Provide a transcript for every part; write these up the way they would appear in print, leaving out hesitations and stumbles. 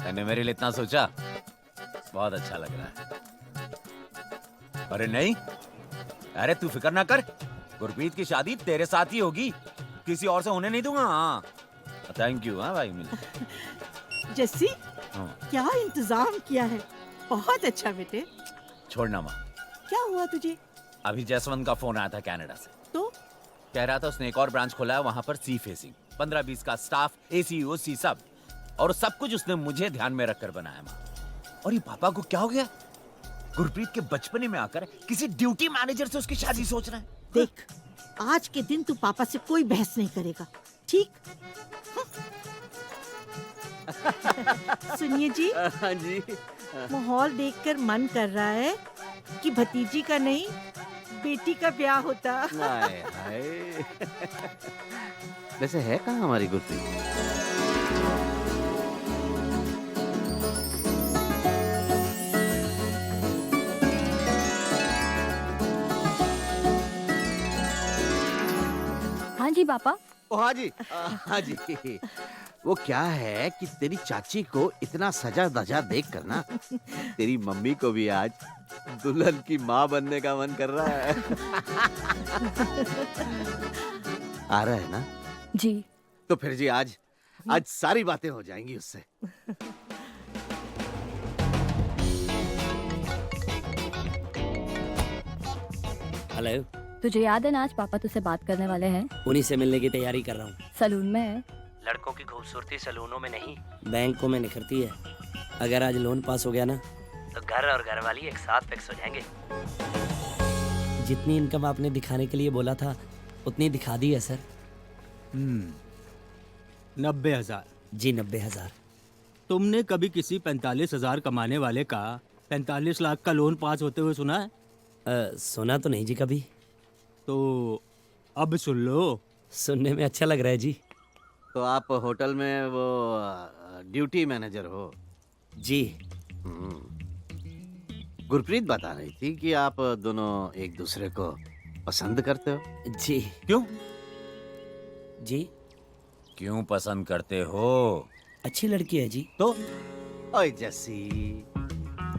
मैंने मेरे लिए इतना सोचा, बहुत अच्छा लग रहा है। अरे नहीं, अरे तू फिक्र ना कर, गुरप्रीत की शादी तेरे साथ ही होगी, किसी और से होने नहीं दूंगा। हाँ थैंक यू। हाँ भाई मिल। जस्सी, हाँ। क्या इंतजाम किया है, बहुत अच्छा बेटे। छोड़ना माँ, क्या हुआ तुझे? अभी जसवंत का फोन आया था कनाडा से। तो कह रहा था उसने एक और ब्रांच खोला है वहां पर, सी फेसिंग, 15-20 का स्टाफ, एसी ओसी सब, और सब कुछ उसने मुझे ध्यान में रखकर बनाया माँ। और ये पापा को क्या हो गया, गुरप्रीत के बचपने में आकर किसी ड्यूटी मैनेजर से उसकी शादी सोच रहा है। देख, आज के दिन तू पापा से कोई बहस नहीं करेगा, ठीक? सुनिए जी। हाँ जी। माहौल देखकर मन कर रहा है कि भतीजी का नहीं, बेटी का ब्याह होता। हाय हाय। वैसे है कहाँ हमारी गुरप्रीत? हाँ जी पापा। ओ हाँ जी, हाँ जी। वो क्या है कि तेरी चाची को इतना सजा धजा देख कर ना, तेरी मम्मी को भी आज दुल्हन की माँ बनने का मन कर रहा है। आ रहा है ना? जी। तो फिर जी आज सारी बातें हो जाएंगी उससे। हेलो। तुझे याद है ना आज पापा तुझसे बात करने वाले हैं? उन्हीं से मिलने की तैयारी कर रहा हूँ। सलून में है। लड़कों की खूबसूरती सलूनों में नहीं, बैंकों में निखरती है। अगर आज लोन पास हो गया ना, तो घर और घरवाली एक साथ फिक्स हो जाएंगे। जितनी इनकम आपने दिखाने के लिए बोला था, उतनी दिखा दी है सर। 90,000। जी 90,000। तुमने कभी किसी 45,000 कमाने वाले का 45 लाख का लोन पास होते हुए सुना है? सुना तो नहीं जी कभी। तो अब सुन लो। सुनने में अच्छा लग रहा है जी। तो आप होटल में वो ड्यूटी मैनेजर हो? जी। गुरप्रीत बता रही थी कि आप दोनों एक दूसरे को पसंद करते हो। जी। क्यों? जी क्यों पसंद करते हो? अच्छी लड़की है जी। तो ओए जस्सी।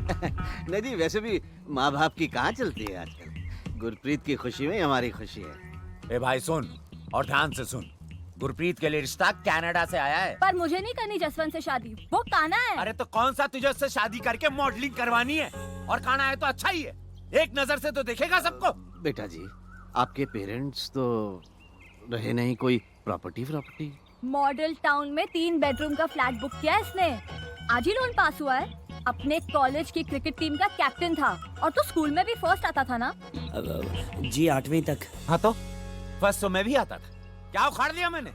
नहीं जी, वैसे भी माँ बाप की कहाँ चलती है आजकल। गुरप्रीत की खुशी में हमारी खुशी है। ए भाई सुन, और ध्यान से सुन, गुरप्रीत के लिए रिश्ता कनाडा से आया है। पर मुझे नहीं करनी जसवंत से शादी, वो काना है। अरे तो कौन सा तुझे उससे शादी करके मॉडलिंग करवानी है? और काना है तो अच्छा ही है, एक नजर से तो देखेगा सबको। बेटा जी, आपके पेरेंट्स तो रहे नहीं कोई प्रॉपर्टी? मॉडल टाउन में 3 बेडरूम का फ्लैट बुक किया है इसने। आज ही लोन पास हुआ है। अपने कॉलेज की क्रिकेट टीम का कैप्टन था, और तो स्कूल में भी फर्स्ट आता था ना। जी 8वीं तक। हाँ तो फर्स्ट तो मैं भी आता था, क्या उखाड़ लिया मैंने?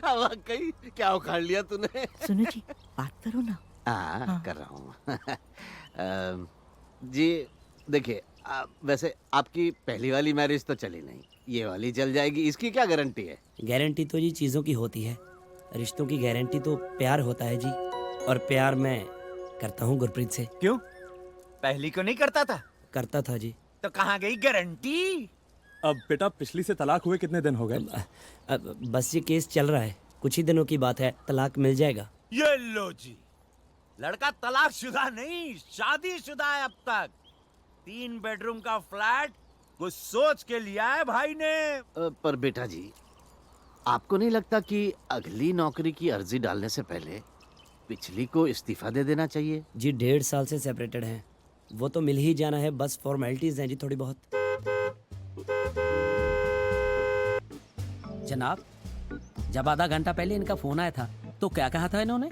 वाकई क्या उखाड़ लिया तूने? सुनो जी, बात करो ना। हाँ कर रहा हूँ। जी देखिए, वैसे आपकी पहली वाली मैरिज तो चली नहीं, ये वाली चल जाएगी, इसकी क्या गारंटी है? गारंटी तो जी चीज़ों की होती है, रिश्तों की गारंटी तो प्यार होता है जी। और प्यार मैं करता हूँ गुरप्रीत से। क्यों, पहली को नहीं करता था? करता था जी। तो कहाँ गई गारंटी? अब बेटा पिछली से तलाक हुए कितने दिन हो गए? अब बस ये केस चल रहा है, कुछ ही दिनों की बात है, तलाक मिल जाएगा। ये लो जी, लड़का तलाकशुदा नहीं, शादीशुदा है अब तक। 3 बेडरूम का फ्लैट कुछ सोच के लिया है भाई ने। पर बेटा जी, आपको नहीं लगता कि अगली नौकरी की अर्जी डालने से पहले पिछली को इस्तीफा दे देना चाहिए? जी 1.5 साल से सेपरेटेड हैं, वो तो मिल ही जाना है, बस फॉर्मेलिटीज हैं जी थोड़ी बहुत। जनाब, जब आधा घंटा पहले इनका फोन आया था तो क्या कहा था इन्होंने?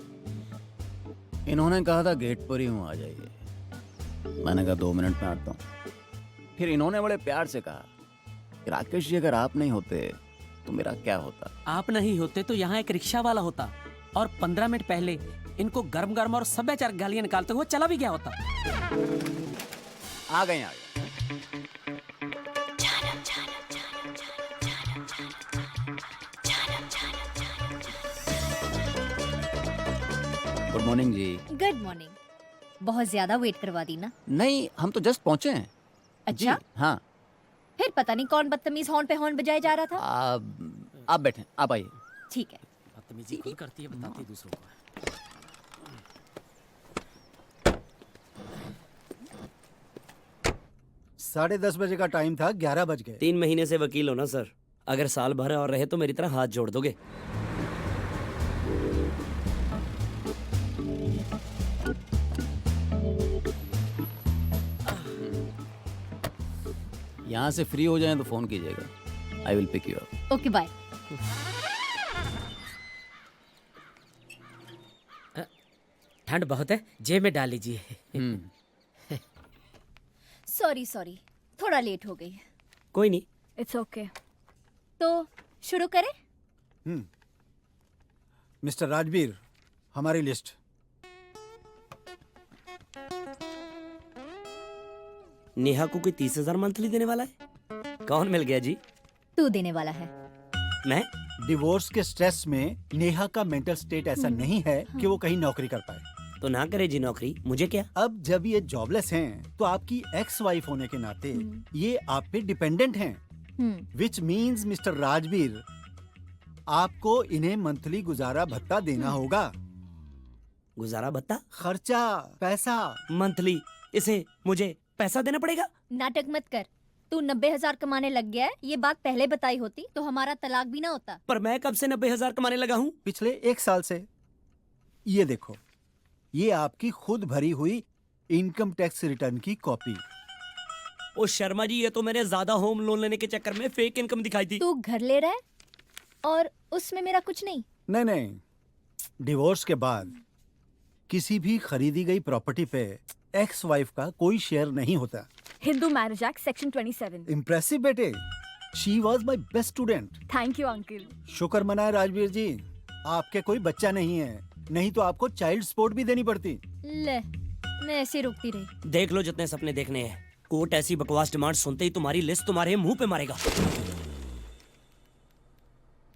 इन्होंने कहा था गेट पर ही हूँ, आ जाइए। मैंने कहा 2 मिनट में आता हूँ। फिर इन्होंने बड़े प्यार से कहा, राकेश जी अगर आप नहीं होते तो मेरा क्या होता? आप नहीं होते तो यहाँ एक रिक्शा वाला होता, और 15 मिनट पहले इनको गर्म गर्म और सभ्याचार गालियां निकालते हुए चला भी गया होता। आ गए। Good morning ji. Good morning. बहुत ज्यादा वेट करवा दी ना? नहीं, हम तो जस्ट पहुंचे हैं। अच्छा? जी, हाँ। फिर पता नहीं कौन बदतमीज हॉर्न पे हॉर्न बजाए जा रहा था। आप बैठें, आप आइए। ठीक है। बदतमीजी कौन करती है बताती है दूसरों को। 10:30 बजे का टाइम था, 11 बज गए। 3 महीने से वकील हो ना सर, अगर साल भर और रहे तो मेरी तरह हाथ जोड़ दोगे। यहाँ से फ्री हो जाएं तो फोन कीजिएगा। I will pick you up. Okay bye. ठंड बहुत है, जेब में डाल लीजिए। सॉरी सॉरी, थोड़ा लेट हो गई। कोई नहीं। It's okay. तो शुरू करें? मिस्टर राजवीर, हमारी लिस्ट। नेहा को कोई 30,000 मंथली देने वाला है? कौन मिल गया जी? तू देने वाला है। मैं? डिवोर्स के स्ट्रेस में नेहा का मेंटल स्टेट ऐसा नहीं है कि वो कहीं नौकरी कर पाए। तो ना करे जी नौकरी, मुझे क्या। अब जब ये जॉबलेस हैं, तो आपकी एक्स वाइफ होने के नाते ये आप पे डिपेंडेंट हैं। विच मीन्स मिस्टर राजवीर, आपको इन्हें मंथली गुजारा भत्ता देना होगा। गुजारा भत्ता? खर्चा, पैसा। मंथली इसे मुझे पैसा देना पड़ेगा? नाटक मत कर। तू 90,000 कमाने लग गया है, ये बात पहले बताई होती तो हमारा तलाक भी ना होता। पर मैं कब से 90,000 कमाने लगा हूँ? पिछले 1 साल से। ये देखो, ये आपकी खुद भरी हुई इनकम टैक्स रिटर्न की कॉपी। ओ शर्मा जी, ये तो मैंने ज्यादा होम लोन लेने के चक्कर में फेक इनकम दिखाई थी। तू घर ले रहा है और उसमें मेरा कुछ नहीं। नहीं नहीं, डिवोर्स के बाद किसी भी खरीदी गई प्रॉपर्टी पे एक्स वाइफ का कोई शेयर नहीं होता। Hindu marriage act section 27। Impressive बेटे, she was my best student. Thank you uncle. शुक्र मनाए राजवीर जी, आपके कोई बच्चा नहीं है, नहीं तो आपको चाइल्ड सपोर्ट भी देनी पड़ती। ले, मैं ऐसे रुकती रही। देख लो जितने सपने देखने हैं, कोर्ट ऐसी बकवास डिमांड सुनते ही तुम्हारी लिस्ट तुम्हारे मुंह पे मारेगा।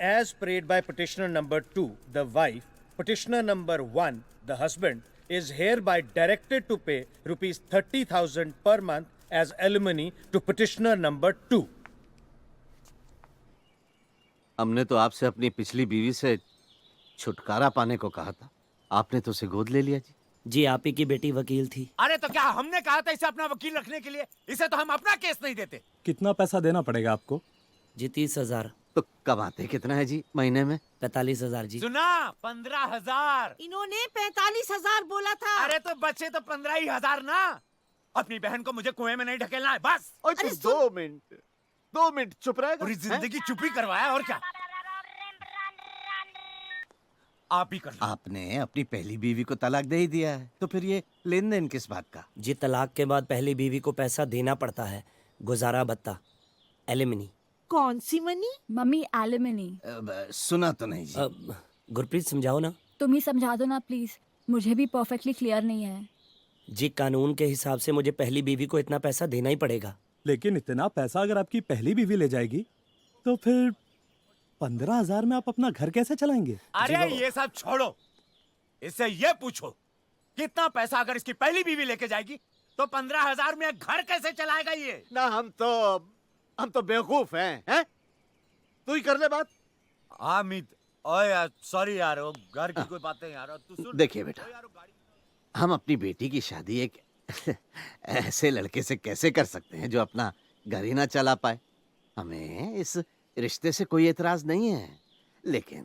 As prayed by petitioner number 2, the wife, petitioner number 1, the husband, is hereby directed to pay rupees 30,000 per month as alimony to petitioner number 2. हमने तो आपसे अपनी पिछली बीवी से छुटकारा पाने को कहा था, आपने तो उसे गोद ले लिया जी। जी आप ही की बेटी वकील थी। अरे तो क्या हमने कहा था इसे अपना वकील रखने के लिए? इसे तो हम अपना केस नहीं देते। कितना पैसा देना पड़ेगा आपको? जी 30,000। तो कमाते कितना है जी महीने में? 45,000 जी। सुना, 15,000। इन्होंने 45,000 बोला था। अरे तो बच्चे तो 15,000 ना। अपनी बहन को मुझे कुएं में नहीं ढकेलना है, बस। अरे 2 मिनट चुप रहेगा? पूरी जिंदगी चुप ही करवाया, और क्या। आप ही कर लो। आपने अपनी पहली बीवी को तलाक दे ही दिया है, तो फिर ये लेन देन किस बात का? जी तलाक के बाद पहली बीवी को पैसा देना पड़ता है, गुजारा भत्ता, एलिमनी। कौन सी मनी? Mummy alimony. सुना तो नहीं जी। गुरप्रीत समझाओ ना। तुम ही समझा दो ना प्लीज, मुझे भी परफेक्टली क्लियर नहीं है। जी कानून के हिसाब से मुझे पहली बीवी को इतना पैसा देना ही पड़ेगा। लेकिन इतना पैसा अगर आपकी पहली बीवी ले जाएगी तो फिर 15,000 में आप अपना घर कैसे चलाएंगे? अरे ये सब छोड़ो, इससे ये पूछो कितना पैसा अगर इसकी पहली बीवी लेके जाएगी तो 15,000 में घर कैसे चलाएगा ये? ना हम तो बेवकूफ हैं? तू ही कर ले बात। हामिद, ओए यार, सॉरी यार, वो घर की कोई बातें यार। तू सुन। देखिए बेटा, हम अपनी बेटी की शादी एक ऐसे लड़के से कैसे कर सकते हैं जो अपना घर ही ना चला पाए? हमें इस रिश्ते से कोई एतराज नहीं है, लेकिन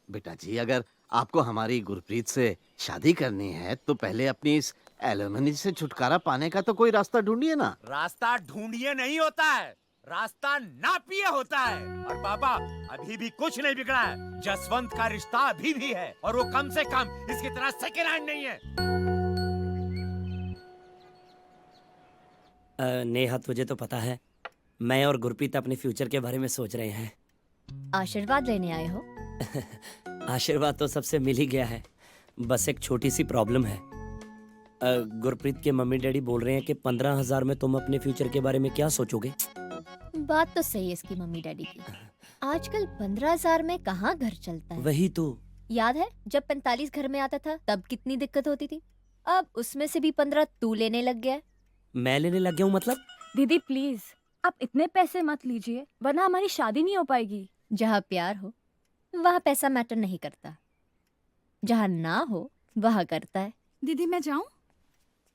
बेटा जी अगर आपको हमारी गुरप्रीत से शादी करनी है तो पहले अपनी इस एलिमनी से छुटकारा पाने का तो कोई रास्ता ढूंढिए ना। रास्ता ढूंढिए नहीं होता है, रास्ता नापिए होता है। और पापा अभी भी कुछ नहीं बिगड़ा है, जसवंत का रिश्ता अभी भी है, और वो कम से कम इसकी तरह सेकेंड हैंड नहीं है। नेहा तुझे तो पता है मैं और गुरप्रीत अपने फ्यूचर के बारे में सोच रहे हैं। आशीर्वाद लेने आए हो? आशीर्वाद तो सबसे मिल ही गया है, बस एक छोटी सी प्रॉब्लम है। गुरप्रीत के मम्मी डैडी बोल रहे हैं कि 15,000 में तुम अपने फ्यूचर के बारे में क्या सोचोगे? बात तो सही है इसकी मम्मी डैडी की। आजकल 15,000 में कहाँ घर चलता है? वही तो। याद है जब 45 घर में आता था तब कितनी दिक्कत होती थी? अब उसमें से भी 15 तू लेने लग गया। मैं लेने लग गया हूँ मतलब? दीदी प्लीज आप इतने पैसे मत लीजिए, वरना हमारी शादी नहीं हो पाएगी। जहाँ प्यार हो वहाँ पैसा मैटर नहीं करता, जहाँ ना हो वहाँ करता है। दीदी मैं जाऊं?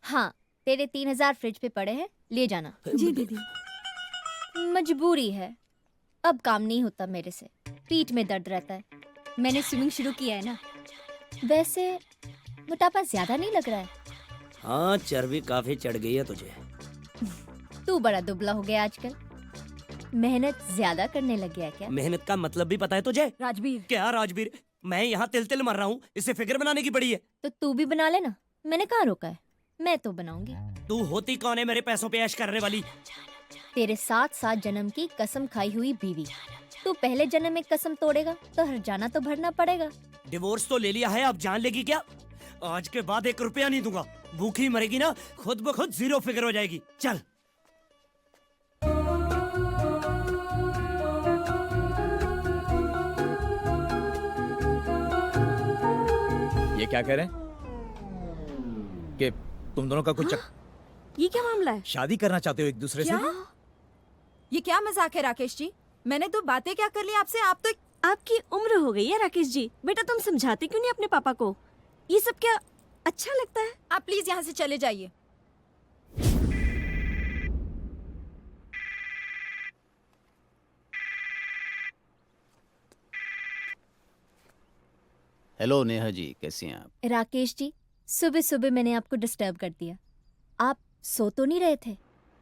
हाँ, तेरे 3000 फ्रिज पे पड़े हैं, ले जाना। जी दीदी। मजबूरी है, अब काम नहीं होता मेरे से, पीठ में दर्द रहता है। मैंने स्विमिंग शुरू किया है ना। वैसे मोटापा ज्यादा नहीं लग रहा है? हाँ, चर्बी काफी चढ़ गई है तुझे। तू बड़ा दुबला हो गया आजकल, मेहनत ज्यादा करने लग गया है क्या? मेहनत का मतलब भी पता है तुझे? राजवीर। क्या राजवीर? मैं यहाँ तिल तिल मर रहा हूँ, इसे फिगर बनाने की पड़ी है। तो तू भी बना लेना, मैंने कहाँ रोका है, मैं तो बनाऊंगी। तू होती कौन है मेरे पैसों पे ऐश करने वाली? तेरे 7 जन्म की कसम खाई हुई बीवी। तू पहले जन्म में कसम तोड़ेगा तो हर जाना तो भरना पड़ेगा। डिवोर्स तो ले लिया है, अब जान लेगी क्या? आज के बाद 1 रुपया नहीं दूंगा। भूखी मरेगी ना, खुद ब खुद 0 फिगर हो जाएगी। चल। ये क्या कह रहे हैं कि तुम दोनों का कुछ ये क्या मामला है? शादी करना चाहते हो एक दूसरे से? क्या? ये क्या मजाक है राकेश जी? मैंने तो बातें क्या कर ली आपसे, आप तो आपकी उम्र हो गई है राकेश जी। बेटा तुम समझाते क्यों नहीं अपने पापा को? ये सब क्या अच्छा लगता है? आप प्लीज यहाँ से चले जाइए। हेलो नेहा जी, कैसी हैं आप? राकेश जी, सुबह सुबह मैंने आपको डिस्टर्ब कर दिया। आप सो तो नहीं रहे थे?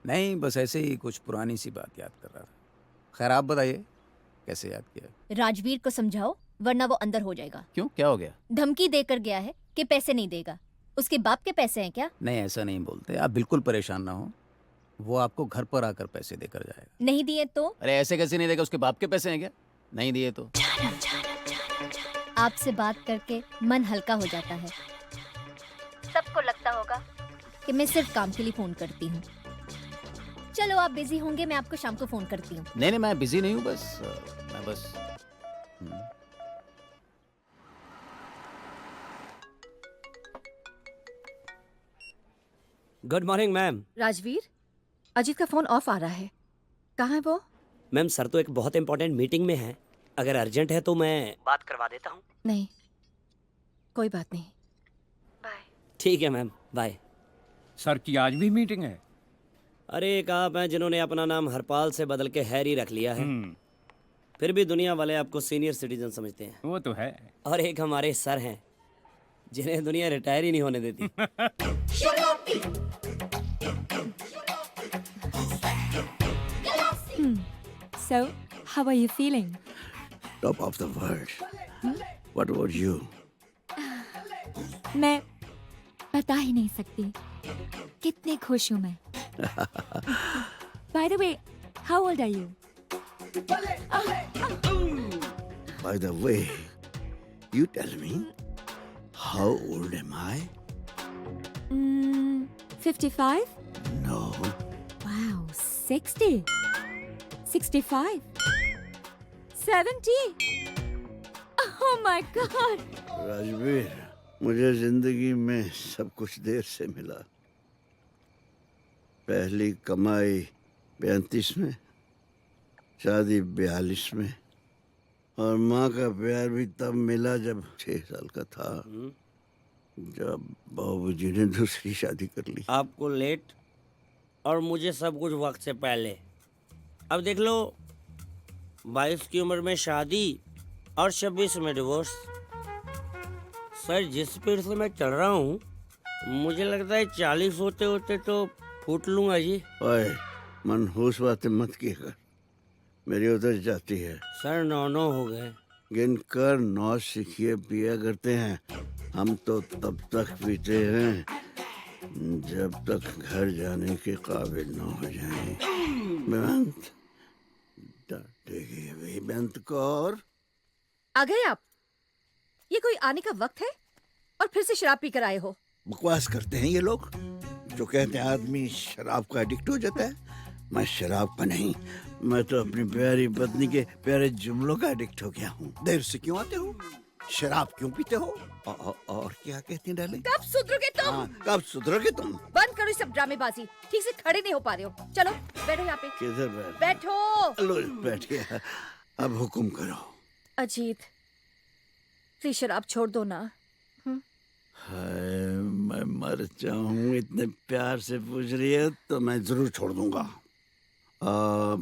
नहीं, बस ऐसे ही कुछ पुरानी सी बात याद कर रहा था। खैर आप बताइए, कैसे याद किया? राजवीर को समझाओ, वरना वो अंदर हो जाएगा। क्यों, क्या हो गया? धमकी देकर गया है कि पैसे नहीं देगा। उसके बाप के पैसे हैं क्या? नहीं, ऐसा नहीं बोलते, आप बिल्कुल परेशान ना हो। वो आपको घर पर आकर पैसे देकर जाएगा। नहीं दिए तो? अरे ऐसे कैसे नहीं देगा, उसके बाप के पैसे हैं क्या? नहीं दिए तो? आपसे बात करके मन हल्का हो जाता है। सबको लगता होगा कि मैं सिर्फ काम के लिए फोन करती हूँ। चलो आप बिजी होंगे, मैं आपको शाम को फोन करती हूँ। नहीं नहीं, मैं बिजी नहीं हूँ, मैं बस good morning ma'am. Rajveer, Ajit का फोन ऑफ आ रहा है, कहाँ है वो? मैम सर तो एक बहुत इंपॉर्टेंट मीटिंग में है, अगर अर्जेंट है तो मैं बात करवा देता हूँ। नहीं, कोई बात नहीं। ठीक है मैम, बाय। सर की आज भी मीटिंग है? अरे एक आप हैं जिन्होंने अपना नाम हरपाल से बदल के हैरी रख लिया है, फिर भी दुनिया वाले आपको सीनियर सिटीजन समझते हैं। वो तो है। और एक हमारे सर हैं जिन्हें दुनिया रिटायर ही नहीं होने देती। So, how are you feeling? Top of the world. What about you? मैं बता ही नहीं सकती कितनी खुश हूँ मैं। By the way, how old are you? By the way, you tell me, how old am I? 55? No. Wow, 60? 65? 70? Oh my God! Rajveer, मुझे जिंदगी में सब कुछ देर से मिला। पहली कमाई 35 में, शादी 42 में, और माँ का प्यार भी तब मिला जब 6 साल का था, जब बाबूजी ने दूसरी शादी कर ली। आपको लेट और मुझे सब कुछ वक्त से पहले। अब देख लो, 22 की उम्र में शादी और 26 में डिवोर्स। सर जिस स्पीड से मैं चल रहा हूँ, मुझे लगता है 40 होते होते तो फूट लूंगा जी। ओए, मनहूस बातें मत किया कर, मेरी उतर जाती है। सर 9 हो गए। गिनकर 9 सीखिए पिया करते हैं। हम तो तब तक पीते हैं जब तक घर जाने के काबिल न हो जाए। बेअंत, डांटेगी अभी बेअंत को। और आ गए आप? ये कोई आने का वक्त है और फिर से शराब पी कर आए हो? बकवास करते हैं ये लोग जो कहते हैं आदमी शराब का एडिक्ट हो जाता है। मैं शराब का नहीं, मैं तो अपनी प्यारी पत्नी के प्यारे जुमलों का एडिक्ट हो गया हूँ। देर से क्यों आते हो? शराब क्यों पीते हो? और क्या कहती हैं डार्लिंग? कब सुधरोगे तुम? हाँ, कब सुधरोगे तुम? बंद करो ये सब ड्रामेबाजी, ठीक से खड़े नहीं हो पा रहे हो। चलो बैठो यहाँ पे। किधर बैठ? बैठो। लो, बैठ गया। अब हुक्म करो। अजीत, प्लीज शराब छोड़ दो ना। हाय, मैं मर जाऊं, इतने प्यार से पूछ रही है तो मैं जरूर छोड़ दूंगा।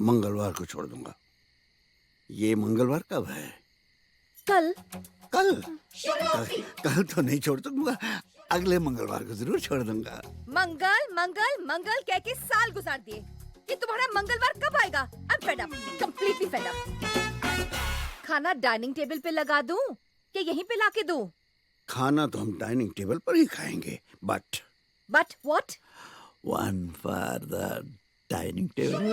मंगलवार को छोड़ दूंगा। ये मंगलवार कब है? कल। कल? कल तो नहीं छोड़ दूंगा, अगले मंगलवार को जरूर छोड़ दूंगा। मंगल मंगल मंगल कह के साल गुजार दिए। ये तुम्हारा मंगलवार कब आएगा? I'm fed up, completely fed up। खाना डाइनिंग टेबल पे लगा दूं कि यहीं पे लाके दूं? खाना तो हम डाइनिंग टेबल पर ही खाएंगे, but But what? one for the dining table.